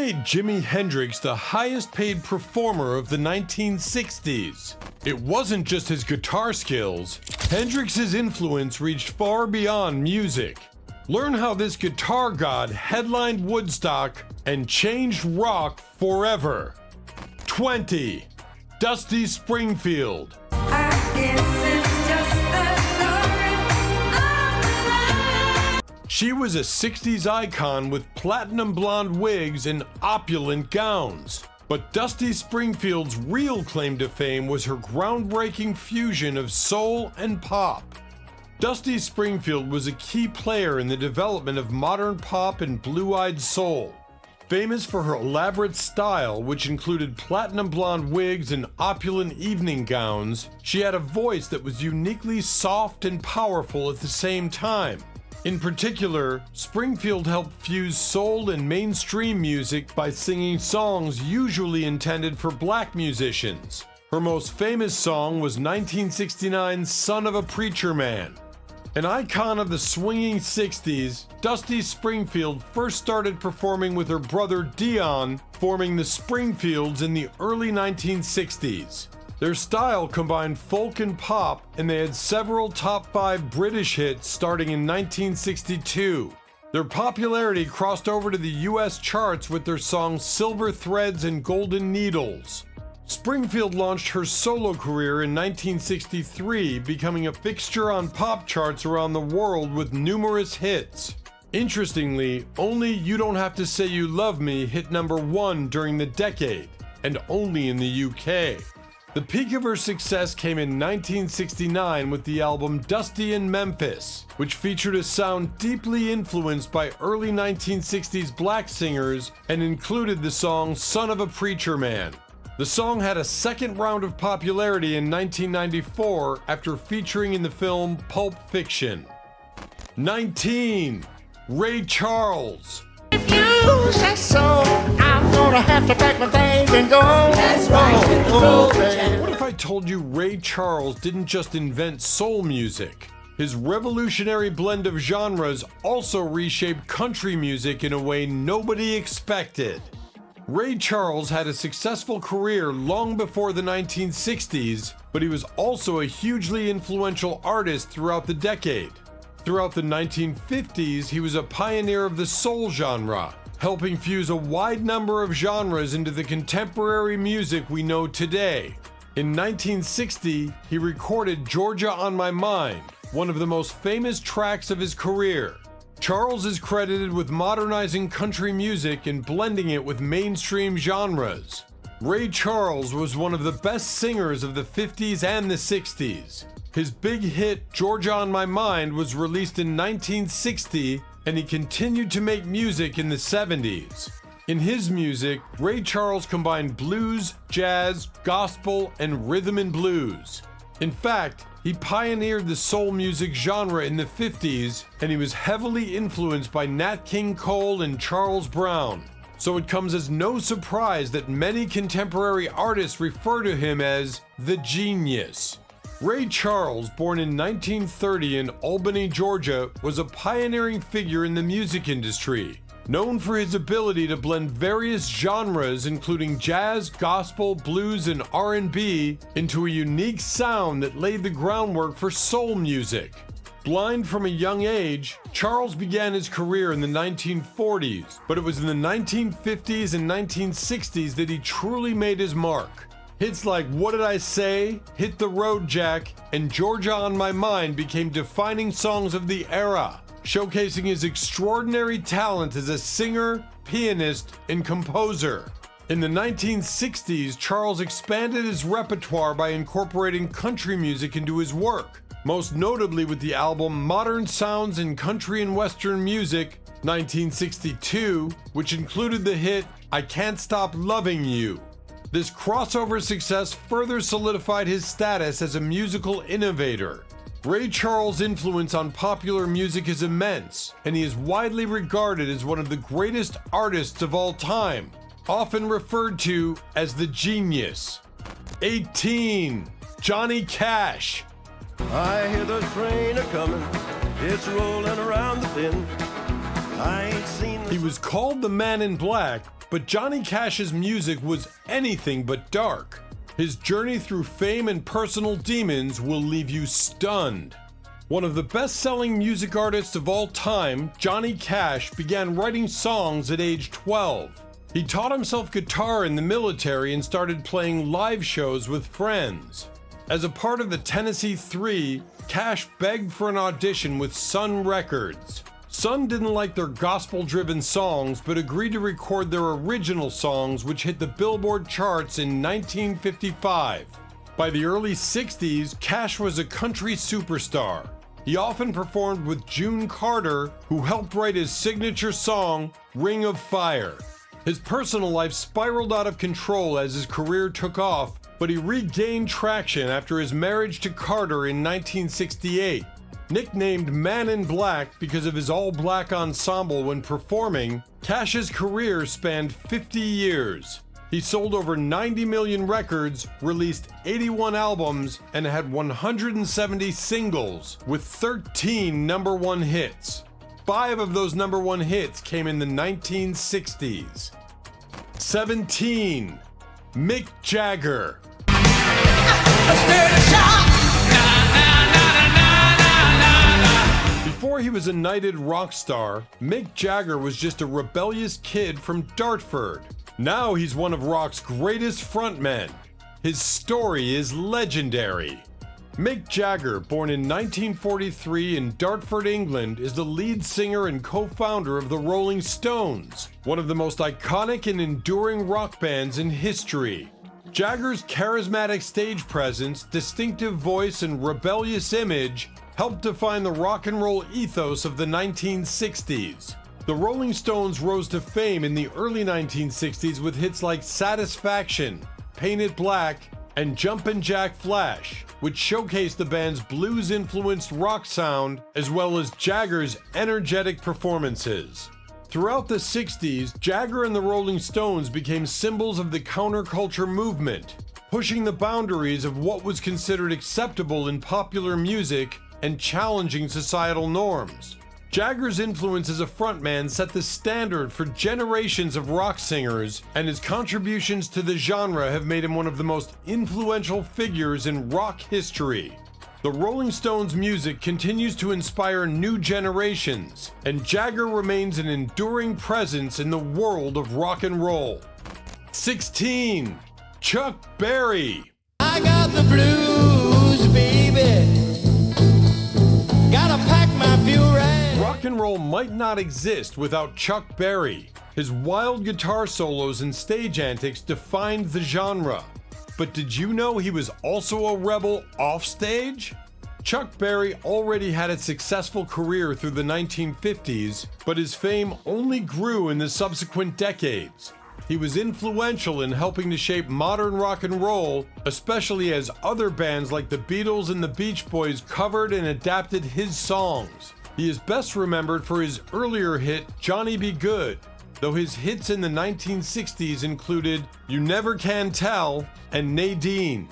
made Jimi Hendrix the highest paid performer of the 1960s. It wasn't just his guitar skills. Hendrix's influence reached far beyond music. Learn how this guitar god headlined Woodstock and changed rock forever. 20. Dusty Springfield. She was a 60s icon with platinum blonde wigs and opulent gowns. But Dusty Springfield's real claim to fame was her groundbreaking fusion of soul and pop. Dusty Springfield was a key player in the development of modern pop and blue-eyed soul. Famous for her elaborate style, which included platinum blonde wigs and opulent evening gowns, she had a voice that was uniquely soft and powerful at the same time. In particular, Springfield helped fuse soul and mainstream music by singing songs usually intended for black musicians. Her most famous song was 1969's "Son of a Preacher Man." An icon of the swinging 60s, Dusty Springfield first started performing with her brother Dion, forming the Springfields in the early 1960s. Their style combined folk and pop, and they had several top 5 British hits starting in 1962. Their popularity crossed over to the US charts with their songs "Silver Threads" and "Golden Needles." Springfield launched her solo career in 1963, becoming a fixture on pop charts around the world with numerous hits. Interestingly, only "You Don't Have to Say You Love Me" hit number 1 during the decade, and only in the UK. The peak of her success came in 1969 with the album Dusty in Memphis, which featured a sound deeply influenced by early 1960s black singers and included the song "Son of a Preacher Man." The song had a second round of popularity in 1994 after featuring in the film Pulp Fiction. 19. Ray Charles. If you say so, I'm gonna have to pack my things and go. That's right, hit the road, Jack. What if I told you Ray Charles didn't just invent soul music? His revolutionary blend of genres also reshaped country music in a way nobody expected. Ray Charles had a successful career long before the 1960s, but he was also a hugely influential artist throughout the decade. Throughout the 1950s, he was a pioneer of the soul genre, helping fuse a wide number of genres into the contemporary music we know today. In 1960, he recorded "Georgia on My Mind," one of the most famous tracks of his career. Charles is credited with modernizing country music and blending it with mainstream genres. Ray Charles was one of the best singers of the 50s and the 60s. His big hit, "Georgia on My Mind," was released in 1960, and he continued to make music in the 70s. In his music, Ray Charles combined blues, jazz, gospel, and rhythm and blues. In fact, he pioneered the soul music genre in the 50s, and he was heavily influenced by Nat King Cole and Charles Brown. So it comes as no surprise that many contemporary artists refer to him as the genius. Ray Charles, born in 1930 in Albany, Georgia, was a pioneering figure in the music industry, known for his ability to blend various genres including jazz, gospel, blues, and R&B into a unique sound that laid the groundwork for soul music. Blind from a young age, Charles began his career in the 1940s, but it was in the 1950s and 1960s that he truly made his mark. Hits like "What Did I Say?", "Hit the Road Jack," and "Georgia on My Mind" became defining songs of the era, showcasing his extraordinary talent as a singer, pianist, and composer. In the 1960s, Charles expanded his repertoire by incorporating country music into his work, most notably with the album Modern Sounds in Country and Western Music, 1962, which included the hit "I Can't Stop Loving You." This crossover success further solidified his status as a musical innovator. Ray Charles' influence on popular music is immense, and he is widely regarded as one of the greatest artists of all time, often referred to as the genius. 18. Johnny Cash. I hear the train a-comin', it's rolling around the bend. I ain't seen the He was called the Man in Black, but Johnny Cash's music was anything but dark. His journey through fame and personal demons will leave you stunned. One of the best-selling music artists of all time, Johnny Cash began writing songs at age 12. He taught himself guitar in the military and started playing live shows with friends. As a part of the Tennessee Three, Cash begged for an audition with Sun Records. Sun didn't like their gospel-driven songs, but agreed to record their original songs, which hit the Billboard charts in 1955. By the early 60s, Cash was a country superstar. He often performed with June Carter, who helped write his signature song, Ring of Fire. His personal life spiraled out of control as his career took off, but he regained traction after his marriage to Carter in 1968. Nicknamed Man in Black because of his all-black ensemble when performing, Cash's career spanned 50 years. He sold over 90 million records, released 81 albums, and had 170 singles, with 13 #1 hits. 5 of those #1 hits came in the 1960s. 17. Mick Jagger. Before he was a knighted rock star, Mick Jagger was just a rebellious kid from Dartford. Now he's one of rock's greatest frontmen. His story is legendary. Mick Jagger, born in 1943 in Dartford, England, is the lead singer and co-founder of the Rolling Stones, one of the most iconic and enduring rock bands in history. Jagger's charismatic stage presence, distinctive voice, and rebellious image helped define the rock and roll ethos of the 1960s. The Rolling Stones rose to fame in the early 1960s with hits like Satisfaction, Paint It Black, and Jumpin' Jack Flash, which showcased the band's blues-influenced rock sound as well as Jagger's energetic performances. Throughout the 60s, Jagger and the Rolling Stones became symbols of the counterculture movement, pushing the boundaries of what was considered acceptable in popular music and challenging societal norms. Jagger's influence as a frontman set the standard for generations of rock singers, and his contributions to the genre have made him one of the most influential figures in rock history. The Rolling Stones' music continues to inspire new generations, and Jagger remains an enduring presence in the world of rock and roll. 16. Chuck Berry. I got the blues, baby. Gotta pack my fuel rag. Rock and roll might not exist without Chuck Berry. His wild guitar solos and stage antics defined the genre. But did you know he was also a rebel offstage? Chuck Berry already had a successful career through the 1950s, but his fame only grew in the subsequent decades. He was influential in helping to shape modern rock and roll, especially as other bands like the Beatles and the Beach Boys covered and adapted his songs. He is best remembered for his earlier hit, Johnny Be Good, though his hits in the 1960s included You Never Can Tell and Nadine.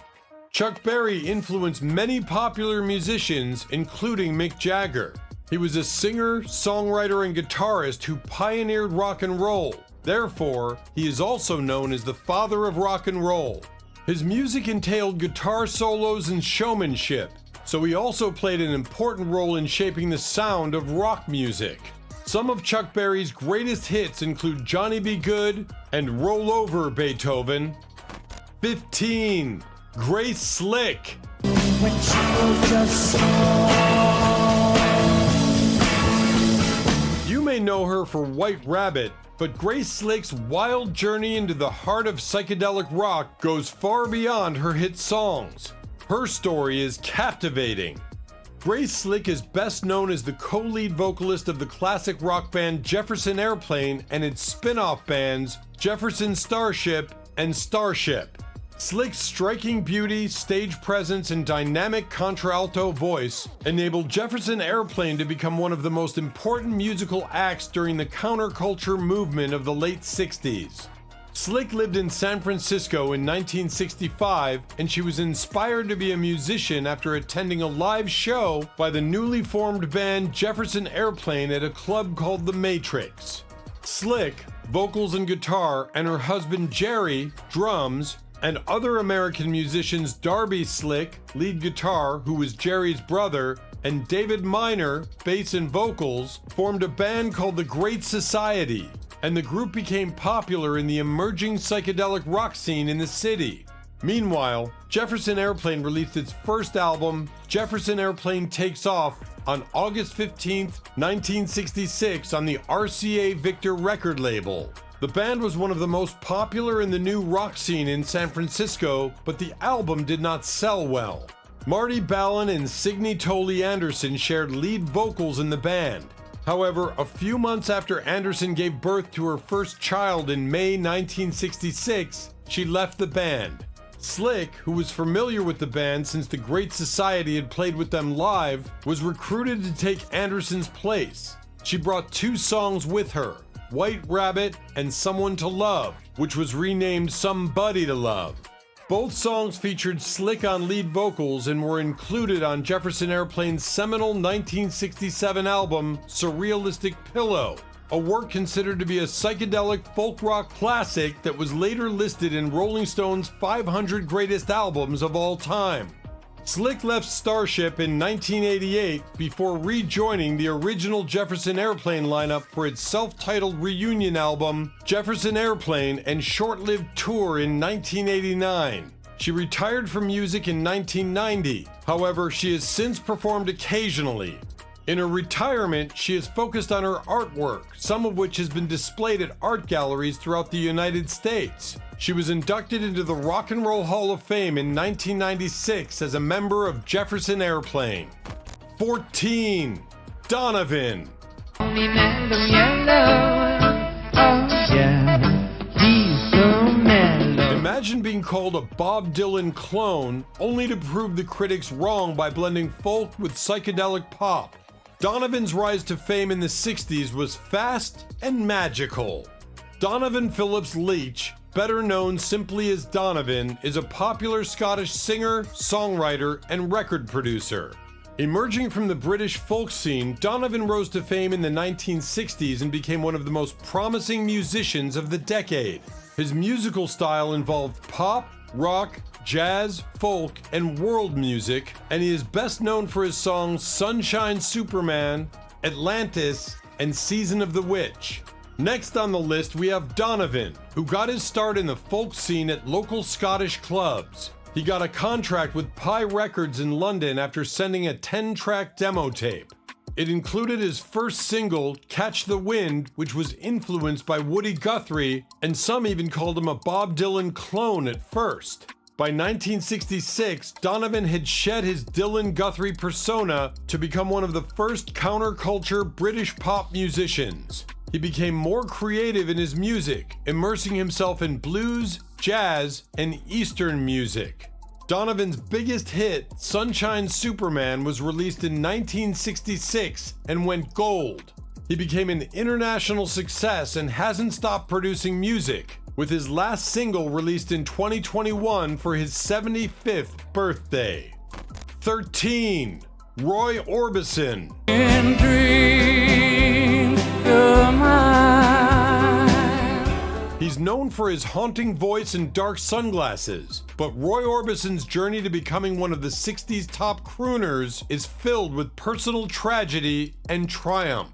Chuck Berry influenced many popular musicians, including Mick Jagger. He was a singer, songwriter, and guitarist who pioneered rock and roll. Therefore, he is also known as the father of rock and roll. His music entailed guitar solos and showmanship, so he also played an important role in shaping the sound of rock music. Some of Chuck Berry's greatest hits include Johnny Be Good and Roll Over, Beethoven. 15. Grace Slick. When she was just You may know her for White Rabbit, but Grace Slick's wild journey into the heart of psychedelic rock goes far beyond her hit songs. Her story is captivating. Grace Slick is best known as the co-lead vocalist of the classic rock band Jefferson Airplane and its spin-off bands Jefferson Starship and Starship. Slick's striking beauty, stage presence, and dynamic contralto voice enabled Jefferson Airplane to become one of the most important musical acts during the counterculture movement of the late 60s. Slick lived in San Francisco in 1965, and she was inspired to be a musician after attending a live show by the newly formed band Jefferson Airplane at a club called The Matrix. Slick, vocals and guitar, and her husband Jerry, drums, and other American musicians Darby Slick, lead guitar, who was Jerry's brother, and David Minor, bass and vocals, formed a band called The Great Society, and the group became popular in the emerging psychedelic rock scene in the city. Meanwhile, Jefferson Airplane released its first album, Jefferson Airplane Takes Off, on August 15, 1966 on the RCA Victor record label. The band was one of the most popular in the new rock scene in San Francisco, but the album did not sell well. Marty Balin and Signe Tolley Anderson shared lead vocals in the band. However, a few months after Anderson gave birth to her first child in May 1966, she left the band. Slick, who was familiar with the band since the Great Society had played with them live, was recruited to take Anderson's place. She brought 2 songs with her, White Rabbit and Someone to Love, which was renamed Somebody to Love. Both songs featured Slick on lead vocals and were included on Jefferson Airplane's seminal 1967 album, Surrealistic Pillow, a work considered to be a psychedelic folk rock classic that was later listed in Rolling Stone's 500 Greatest Albums of All Time. Slick left Starship in 1988 before rejoining the original Jefferson Airplane lineup for its self-titled reunion album, Jefferson Airplane and short-lived tour in 1989. She retired from music in 1990. However, she has since performed occasionally. In her retirement, she has focused on her artwork, some of which has been displayed at art galleries throughout the United States. She was inducted into the Rock and Roll Hall of Fame in 1996 as a member of Jefferson Airplane. 14. Donovan. Imagine being called a Bob Dylan clone, only to prove the critics wrong by blending folk with psychedelic pop. Donovan's rise to fame in the 60s was fast and magical. Donovan Phillips Leach, better known simply as Donovan, is a popular Scottish singer, songwriter, and record producer. Emerging from the British folk scene, Donovan rose to fame in the 1960s and became one of the most promising musicians of the decade. His musical style involved pop, rock, jazz, folk, and world music, and he is best known for his songs Sunshine Superman, Atlantis, and Season of the Witch. Next on the list we have Donovan, who got his start in the folk scene at local Scottish clubs. He got a contract with Pye Records in London after sending a 10-track demo tape. It included his first single, Catch the Wind, which was influenced by Woody Guthrie, and some even called him a Bob Dylan clone at first. By 1966, Donovan had shed his Dylan Guthrie persona to become one of the first counterculture British pop musicians. He became more creative in his music, immersing himself in blues, jazz, and Eastern music. Donovan's biggest hit, Sunshine Superman, was released in 1966 and went gold. He became an international success and hasn't stopped producing music, with his last single released in 2021 for his 75th birthday. 13. Roy Orbison. He's known for his haunting voice and dark sunglasses, but Roy Orbison's journey to becoming one of the 60s top crooners is filled with personal tragedy and triumph.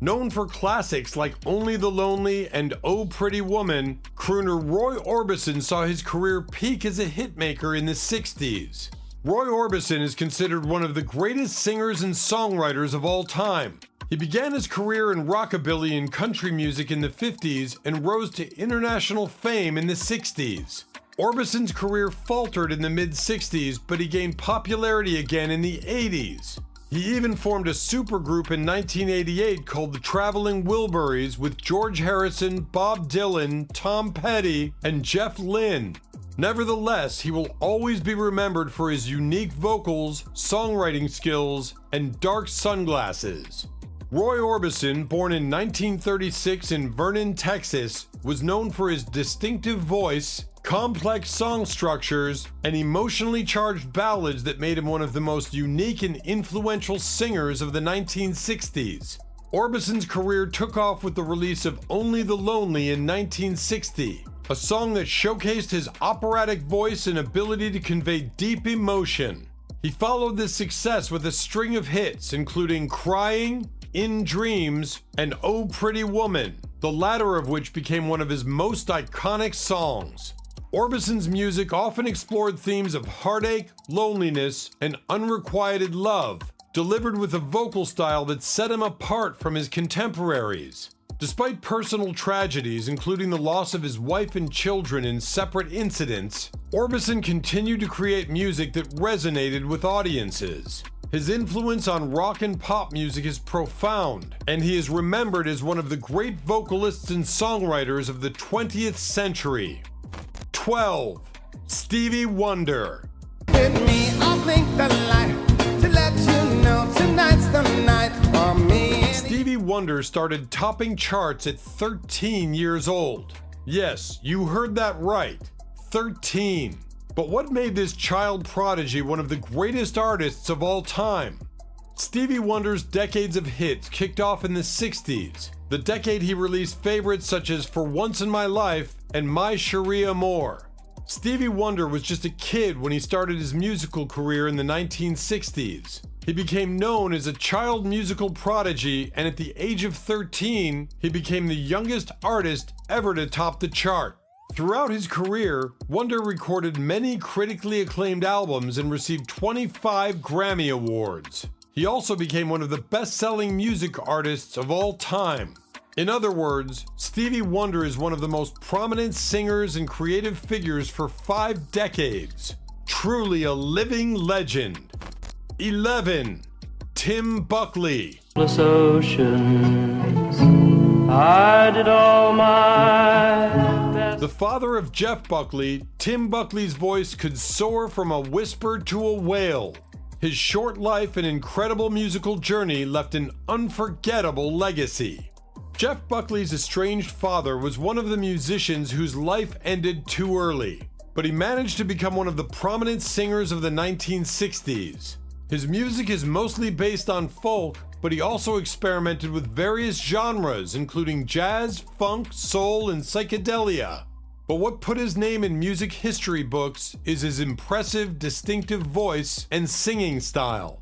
Known for classics like Only the Lonely and Oh Pretty Woman, crooner Roy Orbison saw his career peak as a hitmaker in the 60s. Roy Orbison is considered one of the greatest singers and songwriters of all time. He began his career in rockabilly and country music in the 50s and rose to international fame in the 60s. Orbison's career faltered in the mid-60s, but he gained popularity again in the 80s. He even formed a supergroup in 1988 called the Traveling Wilburys with George Harrison, Bob Dylan, Tom Petty, and Jeff Lynne. Nevertheless, he will always be remembered for his unique vocals, songwriting skills, and dark sunglasses. Roy Orbison, born in 1936 in Vernon, Texas, was known for his distinctive voice, complex song structures, and emotionally charged ballads that made him one of the most unique and influential singers of the 1960s. Orbison's career took off with the release of Only the Lonely in 1960, a song that showcased his operatic voice and ability to convey deep emotion. He followed this success with a string of hits, including Crying, In Dreams, and Oh Pretty Woman, the latter of which became one of his most iconic songs. Orbison's music often explored themes of heartache, loneliness, and unrequited love, delivered with a vocal style that set him apart from his contemporaries. Despite personal tragedies, including the loss of his wife and children in separate incidents, Orbison continued to create music that resonated with audiences. His influence on rock and pop music is profound, and he is remembered as one of the great vocalists and songwriters of the 20th century. 12. Stevie Wonder. With me, I'll blink the light to let you know tonight's the night for me. Stevie Wonder started topping charts at 13 years old. Yes, you heard that right. 13. But what made this child prodigy one of the greatest artists of all time? Stevie Wonder's decades of hits kicked off in the 60s, the decade he released favorites such as For Once in My Life and My Cherie Amour. Stevie Wonder was just a kid when he started his musical career in the 1960s. He became known as a child musical prodigy, and at the age of 13, he became the youngest artist ever to top the chart. Throughout his career, Wonder recorded many critically acclaimed albums and received 25 Grammy Awards. He also became one of the best-selling music artists of all time. In other words, Stevie Wonder is one of the most prominent singers and creative figures for 5 decades. Truly a living legend. 11. Tim Buckley. Oceans, I did all my best. The father of Jeff Buckley, Tim Buckley's voice could soar from a whisper to a wail. His short life and incredible musical journey left an unforgettable legacy. Jeff Buckley's estranged father was one of the musicians whose life ended too early, but he managed to become one of the prominent singers of the 1960s. His music is mostly based on folk, but he also experimented with various genres, including jazz, funk, soul, and psychedelia. But what put his name in music history books is his impressive, distinctive voice and singing style.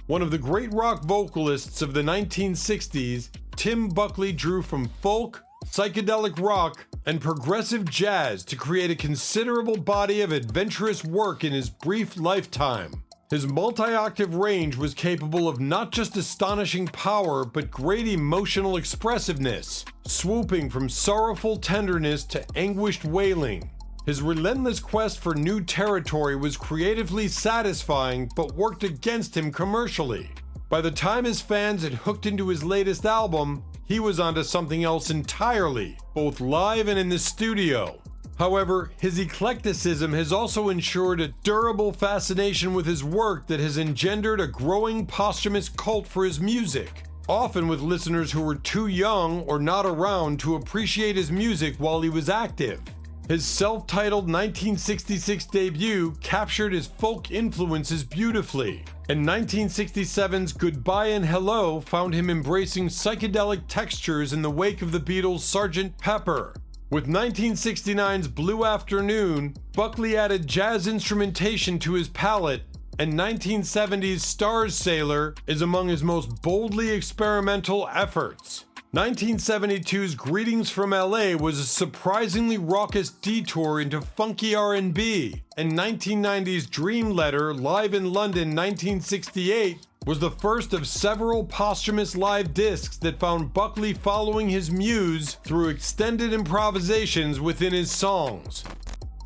One of the great rock vocalists of the 1960s, Tim Buckley drew from folk, psychedelic rock, and progressive jazz to create a considerable body of adventurous work in his brief lifetime. His multi-octave range was capable of not just astonishing power, but great emotional expressiveness, swooping from sorrowful tenderness to anguished wailing. His relentless quest for new territory was creatively satisfying, but worked against him commercially. By the time his fans had hooked into his latest album, he was onto something else entirely, both live and in the studio. However, his eclecticism has also ensured a durable fascination with his work that has engendered a growing posthumous cult for his music, often with listeners who were too young or not around to appreciate his music while he was active. His self-titled 1966 debut captured his folk influences beautifully, and 1967's Goodbye and Hello found him embracing psychedelic textures in the wake of the Beatles' Sgt. Pepper. With 1969's Blue Afternoon, Buckley added jazz instrumentation to his palette, and 1970's Stars Sailor is among his most boldly experimental efforts. 1972's Greetings from LA was a surprisingly raucous detour into funky R&B, and 1990's Dream Letter, live in London 1968, was the first of several posthumous live discs that found Buckley following his muse through extended improvisations within his songs.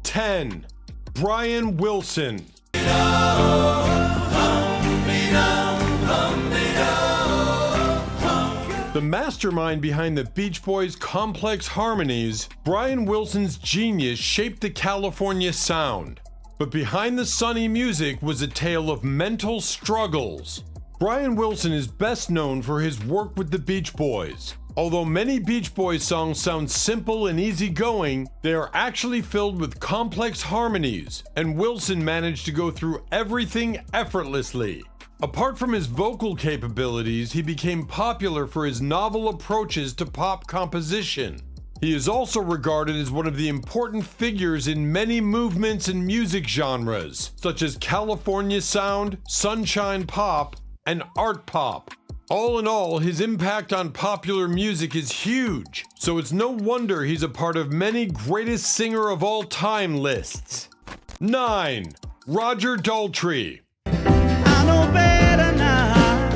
10. Brian Wilson. The mastermind behind the Beach Boys' complex harmonies, Brian Wilson's genius shaped the California sound. But behind the sunny music was a tale of mental struggles. Brian Wilson is best known for his work with the Beach Boys. Although many Beach Boys songs sound simple and easygoing, they are actually filled with complex harmonies, and Wilson managed to go through everything effortlessly. Apart from his vocal capabilities, he became popular for his novel approaches to pop composition. He is also regarded as one of the important figures in many movements and music genres, such as California sound, sunshine pop, and art pop. All in all, his impact on popular music is huge, so it's no wonder he's a part of many greatest singer of all time lists. 9. Roger Daltrey. I know better now,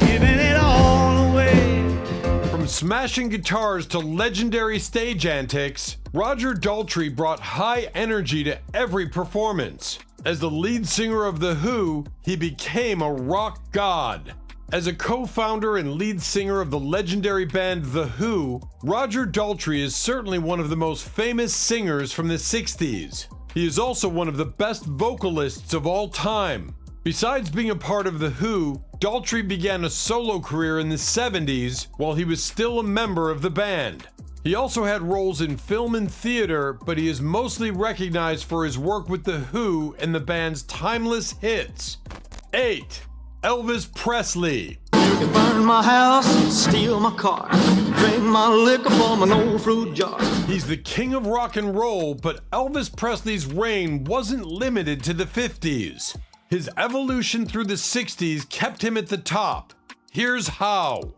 giving it all away. From smashing guitars to legendary stage antics, Roger Daltrey brought high energy to every performance. As the lead singer of The Who, he became a rock god. As a co-founder and lead singer of the legendary band The Who, Roger Daltrey is certainly one of the most famous singers from the 60s. He is also one of the best vocalists of all time. Besides being a part of The Who, Daltrey began a solo career in the 70s while he was still a member of the band. He also had roles in film and theater, but he is mostly recognized for his work with The Who and the band's timeless hits. 8. Elvis Presley. You can burn my house, steal my car, drink my liquor from an old fruit jar. He's the king of rock and roll, but Elvis Presley's reign wasn't limited to the 50s. His evolution through the 60s kept him at the top. Here's how.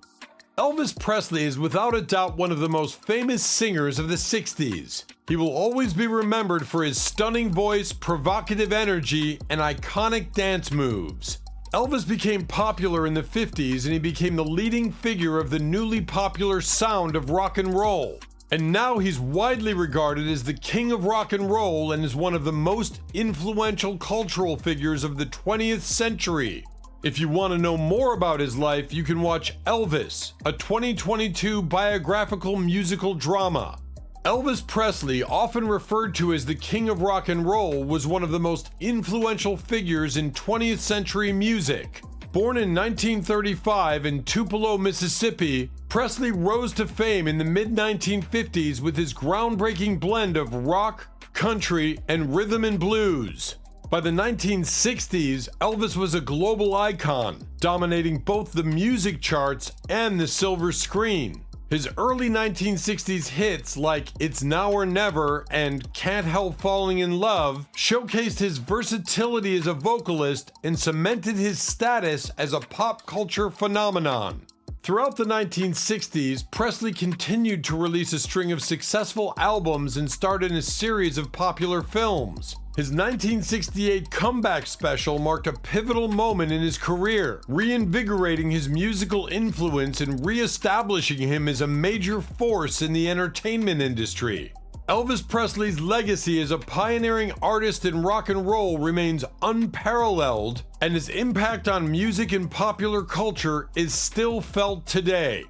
Elvis Presley is without a doubt one of the most famous singers of the 60s. He will always be remembered for his stunning voice, provocative energy, and iconic dance moves. Elvis became popular in the 50s and he became the leading figure of the newly popular sound of rock and roll. And now he's widely regarded as the king of rock and roll and is one of the most influential cultural figures of the 20th century. If you want to know more about his life, you can watch Elvis, a 2022 biographical musical drama. Elvis Presley, often referred to as the king of rock and roll, was one of the most influential figures in 20th century music. Born in 1935 in Tupelo, Mississippi, Presley rose to fame in the mid-1950s with his groundbreaking blend of rock, country, and rhythm and blues. By the 1960s, Elvis was a global icon, dominating both the music charts and the silver screen. His early 1960s hits like It's Now or Never and Can't Help Falling in Love showcased his versatility as a vocalist and cemented his status as a pop culture phenomenon. Throughout the 1960s, Presley continued to release a string of successful albums and starred in a series of popular films. His 1968 comeback special marked a pivotal moment in his career, reinvigorating his musical influence and re-establishing him as a major force in the entertainment industry. Elvis Presley's legacy as a pioneering artist in rock and roll remains unparalleled, and his impact on music and popular culture is still felt today.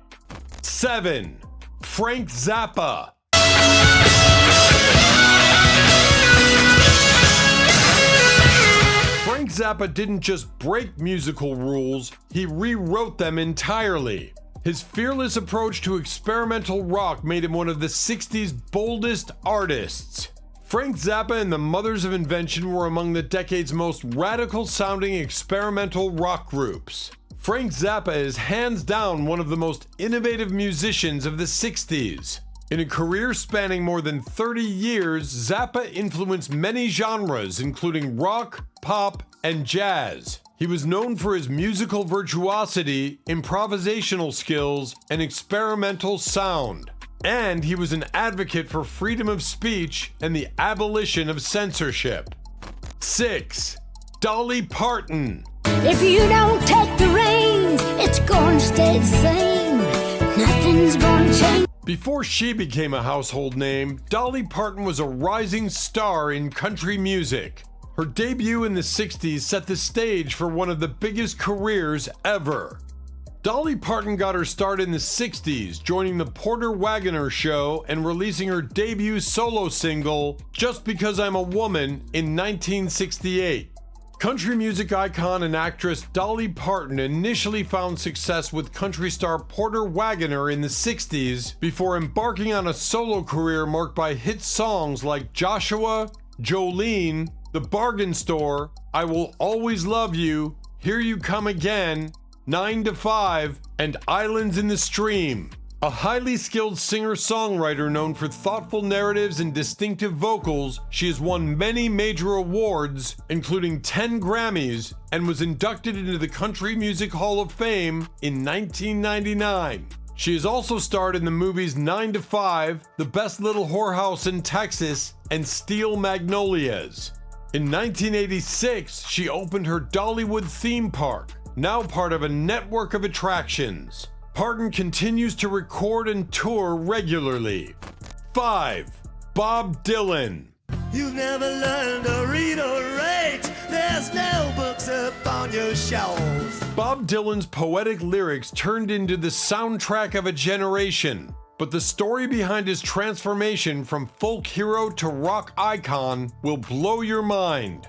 7. Frank Zappa. Frank Zappa didn't just break musical rules, he rewrote them entirely. His fearless approach to experimental rock made him one of the 60s boldest artists. Frank Zappa and the Mothers of Invention were among the decade's most radical-sounding experimental rock groups. Frank Zappa is hands down one of the most innovative musicians of the 60s. In a career spanning more than 30 years, Zappa influenced many genres, including rock, pop, and jazz. He was known for his musical virtuosity, improvisational skills, and experimental sound. And he was an advocate for freedom of speech and the abolition of censorship. 6. Dolly Parton. If you don't take the reins, it's gonna stay the same. Nothing's gonna change. Before she became a household name, Dolly Parton was a rising star in country music. Her debut in the 60s set the stage for one of the biggest careers ever. Dolly Parton got her start in the 60s, joining the Porter Wagoner Show and releasing her debut solo single, Just Because I'm a Woman, in 1968. Country music icon and actress Dolly Parton initially found success with country star Porter Wagoner in the 60s before embarking on a solo career marked by hit songs like Joshua, Jolene, The Bargain Store, I Will Always Love You, Here You Come Again, 9 to 5, and Islands in the Stream. A highly skilled singer-songwriter known for thoughtful narratives and distinctive vocals, she has won many major awards, including 10 Grammys, and was inducted into the Country Music Hall of Fame in 1999. She has also starred in the movies 9 to 5, The Best Little Whorehouse in Texas, and Steel Magnolias. In 1986, she opened her Dollywood theme park, now part of a network of attractions. Parton continues to record and tour regularly. 5. Bob Dylan. You've never learned to read or write. There's no books up on your shelf. Bob Dylan's poetic lyrics turned into the soundtrack of a generation, but the story behind his transformation from folk hero to rock icon will blow your mind.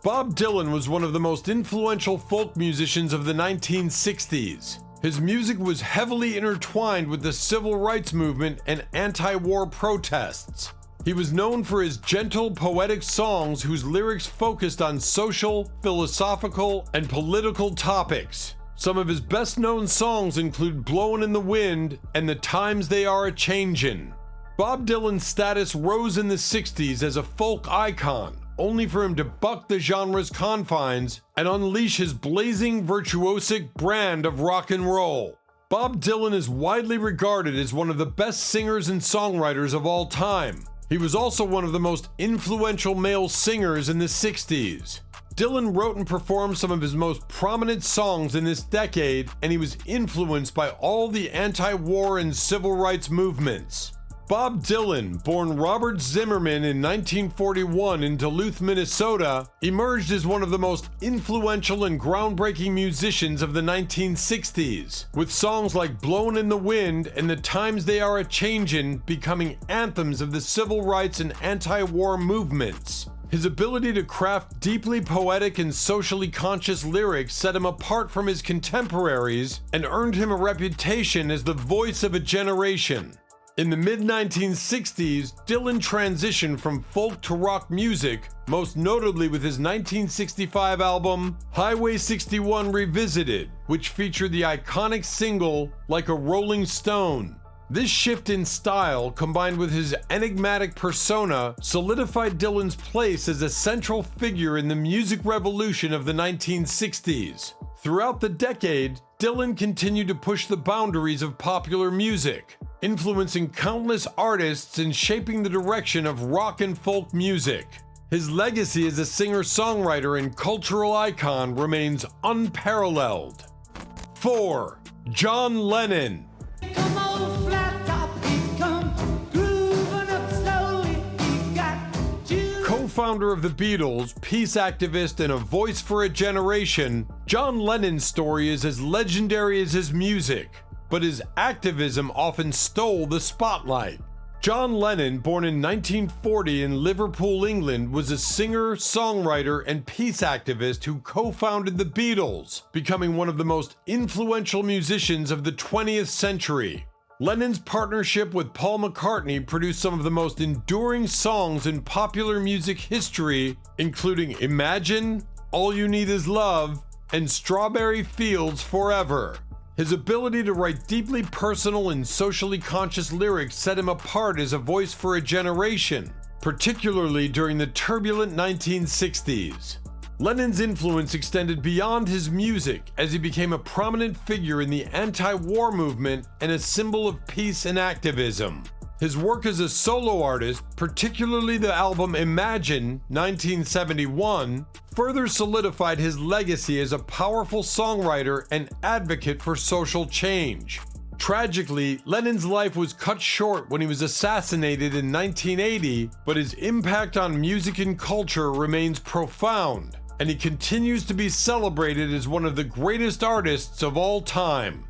Bob Dylan was one of the most influential folk musicians of the 1960s. His music was heavily intertwined with the civil rights movement and anti-war protests. He was known for his gentle, poetic songs whose lyrics focused on social, philosophical, and political topics. Some of his best-known songs include Blowin' in the Wind and The Times They Are A-Changin'. Bob Dylan's status rose in the 60s as a folk icon, only for him to buck the genre's confines and unleash his blazing, virtuosic brand of rock and roll. Bob Dylan is widely regarded as one of the best singers and songwriters of all time. He was also one of the most influential male singers in the 60s. Dylan wrote and performed some of his most prominent songs in this decade, and he was influenced by all the anti-war and civil rights movements. Bob Dylan, born Robert Zimmerman in 1941 in Duluth, Minnesota, emerged as one of the most influential and groundbreaking musicians of the 1960s, with songs like Blowin' in the Wind and The Times They Are A-Changin' becoming anthems of the civil rights and anti-war movements. His ability to craft deeply poetic and socially conscious lyrics set him apart from his contemporaries and earned him a reputation as the voice of a generation. In the mid-1960s, Dylan transitioned from folk to rock music, most notably with his 1965 album, Highway 61 Revisited, which featured the iconic single, Like a Rolling Stone. This shift in style, combined with his enigmatic persona, solidified Dylan's place as a central figure in the music revolution of the 1960s. Throughout the decade, Dylan continued to push the boundaries of popular music, influencing countless artists and shaping the direction of rock and folk music. His legacy as a singer-songwriter and cultural icon remains unparalleled. 4. John Lennon. Come on, flat top, he come grooving up slowly. He got juice. Co-founder of the Beatles, peace activist, and a voice for a generation, John Lennon's story is as legendary as his music, but his activism often stole the spotlight. John Lennon, born in 1940 in Liverpool, England, was a singer, songwriter, and peace activist who co-founded the Beatles, becoming one of the most influential musicians of the 20th century. Lennon's partnership with Paul McCartney produced some of the most enduring songs in popular music history, including Imagine, All You Need Is Love, and Strawberry Fields Forever. His ability to write deeply personal and socially conscious lyrics set him apart as a voice for a generation, particularly during the turbulent 1960s. Lennon's influence extended beyond his music as he became a prominent figure in the anti-war movement and a symbol of peace and activism. His work as a solo artist, particularly the album Imagine, 1971, further solidified his legacy as a powerful songwriter and advocate for social change. Tragically, Lennon's life was cut short when he was assassinated in 1980, but his impact on music and culture remains profound, and he continues to be celebrated as one of the greatest artists of all time.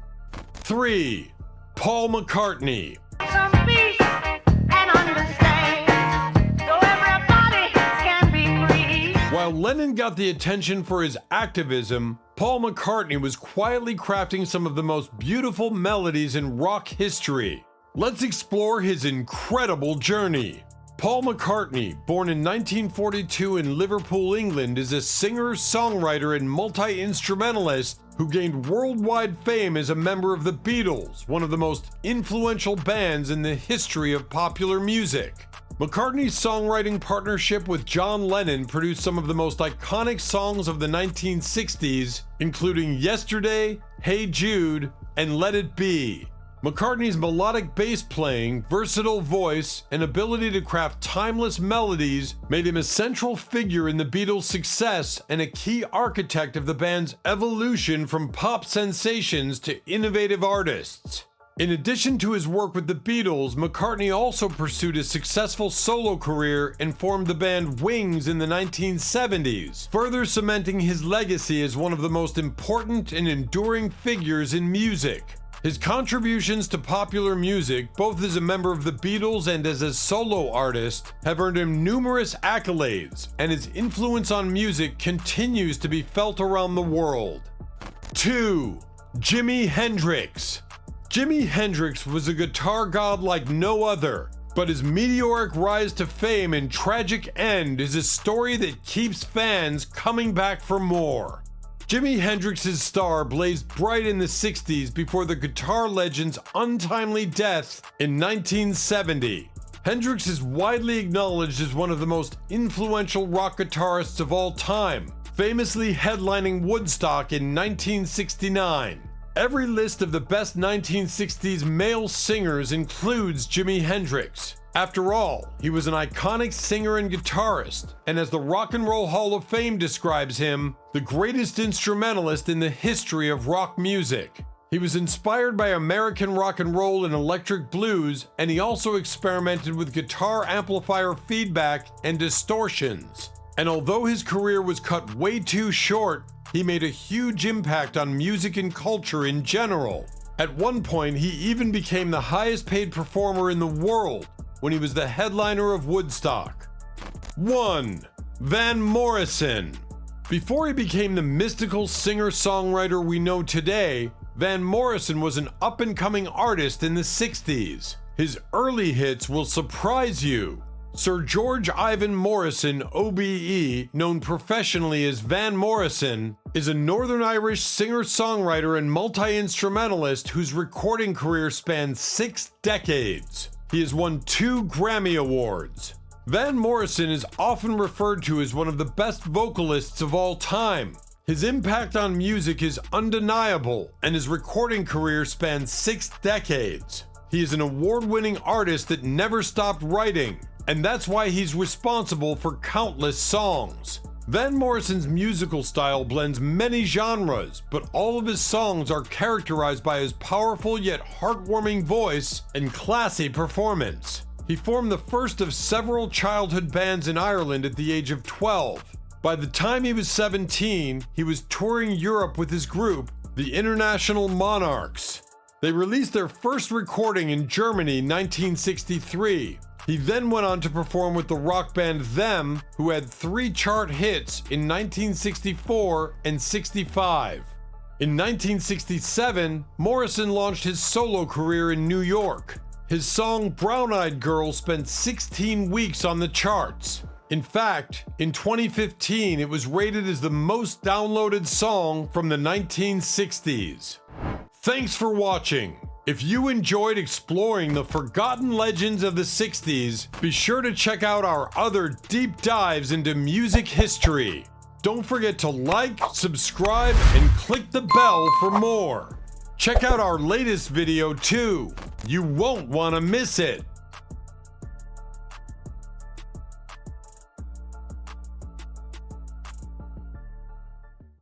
3. Paul McCartney. Some peace and understand, so everybody can be free. While While Lennon got the attention for his activism, Paul McCartney was quietly crafting some of the most beautiful melodies in rock history. Let's explore his incredible journey. Paul McCartney, born in 1942 in Liverpool, England, is a singer, songwriter, and multi-instrumentalist who gained worldwide fame as a member of the Beatles, one of the most influential bands in the history of popular music. McCartney's songwriting partnership with John Lennon produced some of the most iconic songs of the 1960s, including Yesterday, Hey Jude, and Let It Be. McCartney's melodic bass playing, versatile voice, and ability to craft timeless melodies made him a central figure in the Beatles' success and a key architect of the band's evolution from pop sensations to innovative artists. In addition to his work with the Beatles, McCartney also pursued a successful solo career and formed the band Wings in the 1970s, further cementing his legacy as one of the most important and enduring figures in music. His contributions to popular music, both as a member of the Beatles and as a solo artist, have earned him numerous accolades, and his influence on music continues to be felt around the world. 2. Jimi Hendrix. Jimi Hendrix was a guitar god like no other, but his meteoric rise to fame and tragic end is a story that keeps fans coming back for more. Jimi Hendrix's star blazed bright in the 60s before the guitar legend's untimely death in 1970. Hendrix is widely acknowledged as one of the most influential rock guitarists of all time, famously headlining Woodstock in 1969. Every list of the best 1960s male singers includes Jimi Hendrix. After all, he was an iconic singer and guitarist, and as the Rock and Roll Hall of Fame describes him, the greatest instrumentalist in the history of rock music. He was inspired by American rock and roll and electric blues, and he also experimented with guitar amplifier feedback and distortions. And although his career was cut way too short, he made a huge impact on music and culture in general. At one point, he even became the highest paid performer in the world when he was the headliner of Woodstock. 1. Van Morrison. Before he became the mystical singer-songwriter we know today, Van Morrison was an up-and-coming artist in the 60s. His early hits will surprise you. Sir George Ivan Morrison, OBE, known professionally as Van Morrison, is a Northern Irish singer-songwriter and multi-instrumentalist whose recording career spans 6 decades. He has won 2 Grammy Awards. Van Morrison is often referred to as one of the best vocalists of all time. His impact on music is undeniable, and his recording career spans 6 decades. He is an award-winning artist that never stopped writing, and that's why he's responsible for countless songs. Van Morrison's musical style blends many genres, but all of his songs are characterized by his powerful yet heartwarming voice and classy performance. He formed the first of several childhood bands in Ireland at the age of 12. By the time he was 17, he was touring Europe with his group, the International Monarchs. They released their first recording in Germany in 1963. He then went on to perform with the rock band Them, who had 3 chart hits in 1964 and 65. In 1967, Morrison launched his solo career in New York. His song Brown Eyed Girl spent 16 weeks on the charts. In fact, in 2015, it was rated as the most downloaded song from the 1960s. Thanks for watching. If you enjoyed exploring the forgotten legends of the 60s, be sure to check out our other deep dives into music history. Don't forget to like, subscribe, and click the bell for more. Check out our latest video too. You won't want to miss it.